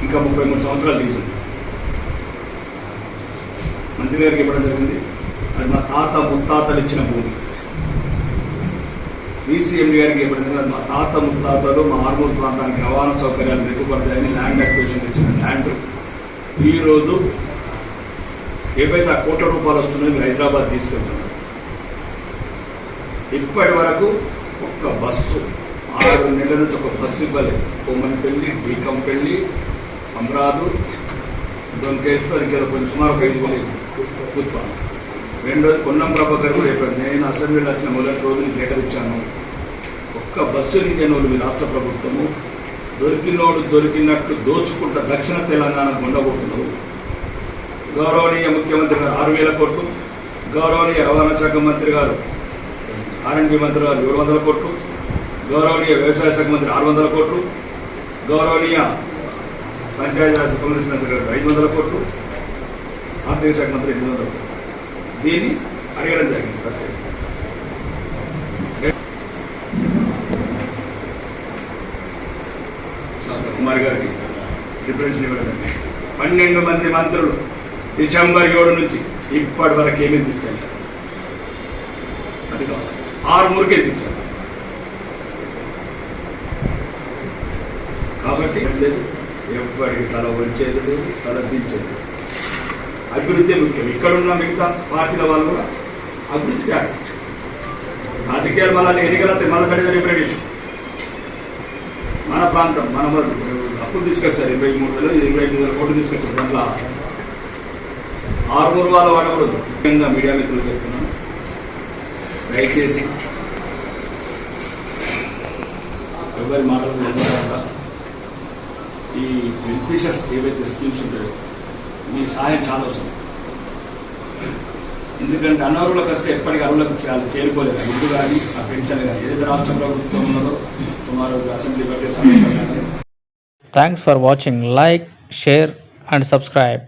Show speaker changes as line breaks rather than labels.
ఇంకా 33 సంవత్సరాలు తీసుకుంది. మంత్రి గారికి ఇవ్వడం జరిగింది. అది మా తాత ముత్తాతలు ఇచ్చిన భూమి. VCMD గారికి ఇవ్వడం జరిగింది. మా తాత ముత్తాతలు మా ఆర్మూర్ ప్రాంతానికి రవాణా సౌకర్యాలు మెరుగుపడతాయని ల్యాండ్ అక్విజిషన్ ఇచ్చిన ల్యాండ్ ఈరోజు ఏవైతే ఆ కోట్ల రూపాయలు వస్తున్నాయో మీరు హైదరాబాద్ తీసుకెళ్తున్నారు. ఇప్పటి వరకు ఒక్క బస్సు 6 నెలల నుంచి ఒక బస్సు ఇవ్వలేదు. కొమ్మనపల్లి, బీకంపల్లి, అమరాదు, డొంకేశ్వరికి కొంచెం సుమారు 5 వేలు ఉత్పత్తి. రెండోది పొన్నం ప్రభాకర్ కూడా చెప్పాడు, నేను అసెంబ్లీలో వచ్చిన మొదటి రోజు నీకు లెటర్ ఇచ్చాను. ఒక్క బస్సు నిండినోడు మీ రాష్ట్ర ప్రభుత్వము దొరికినోడు దొరికినట్టు దోచుకుంటా దక్షిణ తెలంగాణ ఉండబోతున్నారు. గౌరవనీయ ముఖ్యమంత్రి గారు 6,000 కోట్లు, గౌరవనీయ రవాణా శాఖ మంత్రి గారు R&D మంత్రి గారు 700 కోట్లు, గౌరవనీయ వ్యవసాయ శాఖ మంత్రి 600 కోట్లు, గౌరవనీయ పంచాయతీరాజ్ కమిషనర్ మంత్రి గారు 500 కోట్లు, ఆర్థిక శాఖ మంత్రి 800 కోట్లు. దీన్ని అడగడం జరిగింది. కుమార్ గారికి రిప్రజెంటేషన్ ఇవ్వడం జరిగింది. 12 మంది మంత్రులు డిసెంబర్ 7 నుంచి ఇప్పటి వరకు ఏమేమి తీసుకెళ్ళారు అది కావాలి. 6 మురికే తెచ్చారు. కాబట్టి ఎవ్వరికి తల వచ్చేది లేదు, తల దించేది. అభివృద్ధి ముఖ్యం. ఇక్కడున్న మిగతా పార్టీల వాళ్ళు కూడా అభివృద్ధి టార్గెట్. రాజకీయాలు మళ్ళీ ఎన్నికల మళ్ళీ రిపరేట్ ఇష్యూ. మన ప్రాంతం మన అప్పులు తీసుకొచ్చారు. 23,000-25,000 కోట్లు తీసుకొచ్చారు. దాంట్లో ఆర్మూర్ వాళ్ళ వాడకూడదు. ముఖ్యంగా మీడియా మిత్రులు చెప్తున్నాను, దయచేసి ఎవరి మాటలు ఉండకుండా ఈ బెనిఫిషియర్స్ ఏవైతే స్కీమ్స్ ఉంటాయో మీ సహాయం చాలా అవసరం. ఎందుకంటే అనర్హులకు వస్తే ఎప్పటికీ అర్హులకు చేరుకోలేదు. ముందు కానీ ఆ పెన్షన్ కానీ ఏదైతే రాష్ట్ర ప్రభుత్వం ఉన్నదో సుమారు assembly budget.
Thanks for watching. Like, share and subscribe.